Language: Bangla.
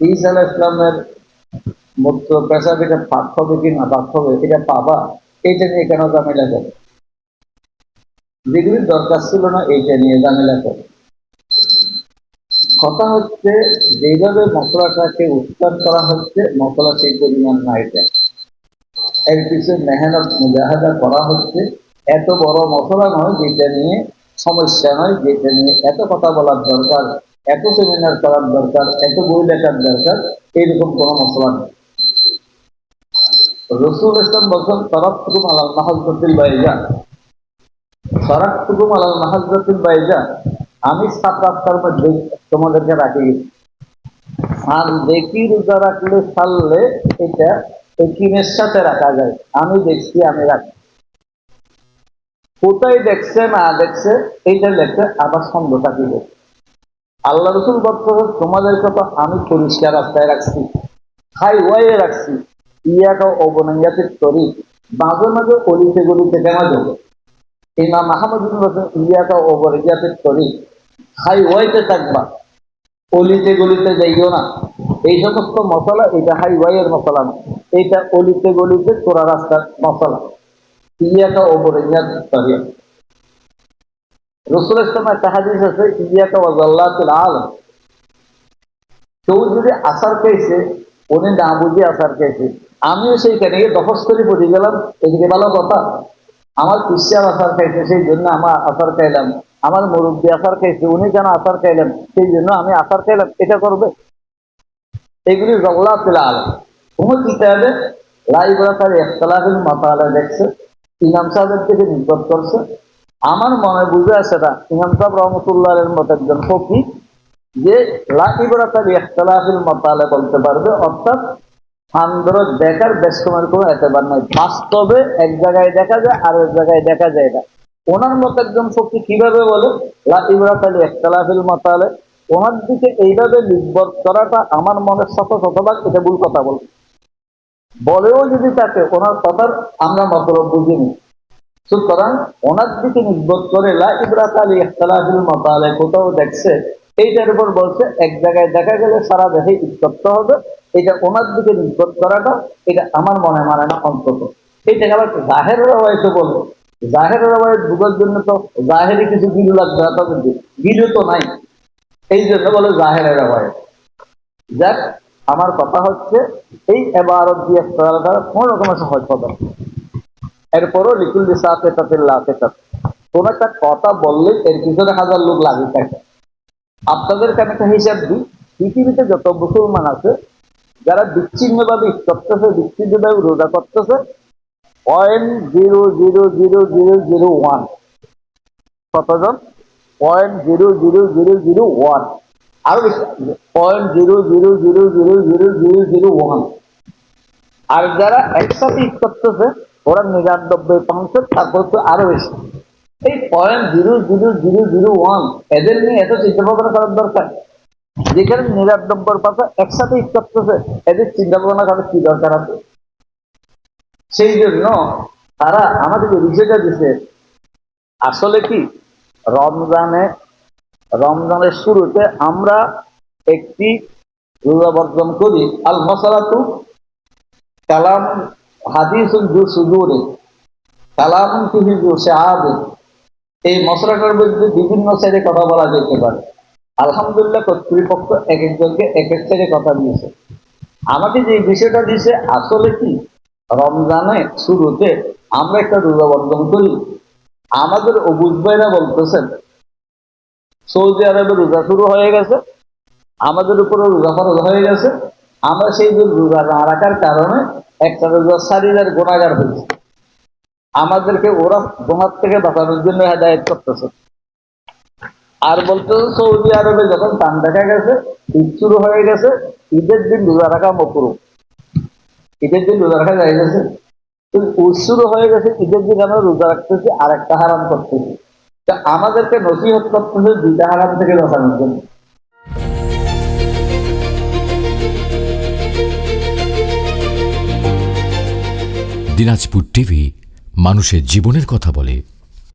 ঈসা আলাইহিস সালামের মূত্র পেশাব এটা পাক হবে কি না পাক হবে এটা পাবা, এইটা নিয়ে কেন ঝামেলা করে? যেগুলির দরকার ছিল না এইটা নিয়ে ঝামেলা করে। কথা হচ্ছে যেভাবে মশলাটাকে উৎপাদন করা হচ্ছে মশলা সেই পরিমাণ নাই, এর পিছনে মেহনত মুজাহাদা করা হচ্ছে। এত বড় মশলা নয় যেটা নিয়ে সমস্যা নয়, যেটা নিয়ে এত কথা বলার দরকার, এত সেমিনার করার দরকার, এত বই লেখার দরকার, এইরকম কোনো মশলা নেই। রসুল ইসলাম বলছেন তারাক্তুকুম আলাল মাহাজ্জাতিল বাইজা, তারাক্তুকুম আলাল মাহাজ্জাতিল বাইজা, আমি সাত রাস্তার মধ্যে তোমাদেরকে রাখি গেছি। আর দেখি রোজা রাখলে ছাড়লে এটা একিনের সাথে রাখা যায়, আমি দেখছি আমি রাখি। কোথায় দেখছে না দেখছে এইটা লেখছে, আবার সন্দেহটা কি দেখছে। আল্লাহ রসুল বলতেছে তোমাদেরকে তো আমি পরিষ্কার রাস্তায় রাখছি, হাইওয়ে রাখছি, ইয়াকা অবনাইয়াতের তরি, মাঝে মাঝে অলিতে গলিতে কেন যাবে? ইমাম আহমদ বলছেন ইয়াকা অবরিয়াতের তরি, হাইওয়েতে থাকবা, অলিতে গলিতে যাইও না। এই সমস্ত মশলা এটা হাইওয়ের মশলা না, এইটা অলিতে গলিতে চোরা রাস্তার মশলা। ইয়াকা অবরিয়াতের তরি। রসুল ইসলামের একটা হাদিস আছে ইয়াকা ওয়াজাল্লাতুল আলম, কেউ যদি আসার পেয়েছে উনি না বুঝে আসার পেয়েছে, আমিও সেইখানে গিয়ে দফস করে পড়ে গেলাম, এদিকে ভালো কথা। আমার ক্রিশ্চিয়ান আসার খাইছে সেই জন্য আমার আসার খাইলাম, আমার মুরব্বী আসার খাইছে উনি কেন আসার খাইলেন সেই জন্য আমি আসার খাইলাম, এটা করবে? এগুলি জল্লাতুল আলম। কোনো কিতাবে লাইব্রেরি ইখতিলাফুল মাসালা দেখছে, ইমাম সাহেবের থেকে নির্ভর করছে। আমার মনে বুঝে আসে না ইমাম সাহেব রহমতুল্লাহের মতো একজন ফকিহ যে লাইব্রেরি ইখতিলাফুল মাসালা বলতে পারবে, অর্থাৎ আন্দ্র দেখার ব্যস্তমের কোনো এতবার নাই, বাস্তবে এক জায়গায় দেখা যায় আর এক জায়গায় দেখা যায় না। ওনার মতো একজন ফকিহ কিভাবে বলে লাইব্রেরি ইখতিলাফুল মাসালা, ওনার দিকে এইভাবে নির্ভর করাটা আমার মনে শতভাগ এটা ভুল কথা বলেও যদি তাকে ওনার কথার আমরা মতলব বুঝিনি। সুতরাং ওনার দিকে নির্ভর করে লাইব্রেরি ইখতিলাফুল মাসালা কোথাও দেখছে, এইটার উপর বলছে এক জায়গায় দেখা গেলে সারা দেশে উত্তপ্ত হবে, এটা ওনার দিকে নির্ভর করাটা এটা আমার মনে মানে না অন্তত। এইটাকে আবার জাহের রওয়ায়েত বলবো, জাহের রওয়ায়েত বুঝার জন্য তো জাহেরি কিছু গিলু লাগবে না, তবে গিলু তো নাই, এই জন্য বলে জাহের রওয়ায়েত। যাক, আমার কথা হচ্ছে এই এবারত দিয়ে কোন রকমের সহজ পদার্থ। এরপরও লিকুল দিসাতে তাতে লাতে তাতে কোন একটা কথা বললে এর পিছনে হাজার লোক লাগে থাকে। আপনাদের কাছে একটা হিসাব দিই, পৃথিবীতে যত মুসলমান আছে যারা বিচ্ছিন্নভাবে করতেছে, বিচ্ছিন্নভাবে রোজা করতেছে, 0.00001 কতজন? 0.00001, আরো বেশি 0.0000001। আর যারা একসাথে করতেছে ওরা 99%, তারপর তো আরো বেশি। এই 0.00001 এদের নিয়ে এত চিন্তা ভাবনা করার দরকার? যেখানে 99% একসাথে করতেছে, এদের চিন্তা ভাবনা করার কি দরকার আছে? সেই জন্য তারা আমাদের বিষয়টা দিচ্ছে আসলে কি, রমজানের শুরুতে আমরা একটি রোজা বর্জন করি। আল মাসালাতু কালাম হাদিসুন জু সুদুরে কালামুন ফিহি জু শাহাদে, এই মশলাটার মধ্যে বিভিন্ন সাইডে কথা বলা যেতে পারে। আলহামদুলিল্লাহ কর্তৃপক্ষ এক একজনকে এক এক সাইডে কথা দিয়েছে। আমাকে যে বিষয়টা দিয়েছে আসলে কি, রমজানের শুরুতে আমরা একটা রোজা বর্জন করি। আমাদের অবুজ ভাইরা বলতেছেন সৌদি আরবে রোজা শুরু হয়ে গেছে, আমাদের উপরে রোজা ফরজ হয়ে গেছে, আমরা সেই রোজা না রাখার কারণে একটা রোজা শারীরের গুণাগার হয়েছে। আমাদেরকে ওরা গুনাহ থেকে বাঁচানোর জন্য হেদায়েত করতেছে। আর বলতেছে সৌদি আরবে যখন চাঁদ দেখা গেছে, ঈদ শুরু হয়ে গেছে, ঈদের দিন রোজা রাখা মাকরুহ, ঈদের দিন রোজা রাখা যায় গেছে, ঈদ শুরু হয়ে গেছে, ঈদের দিন আমরা রোজা রাখতেছি আর একটা হারাম করতেছি। আমাদেরকে নসিহত করতেছে দুইটা হারাম থেকে বাঁচানোর জন্য। দিনাজপুর টিভি মানুষের জীবনের কথা বলে।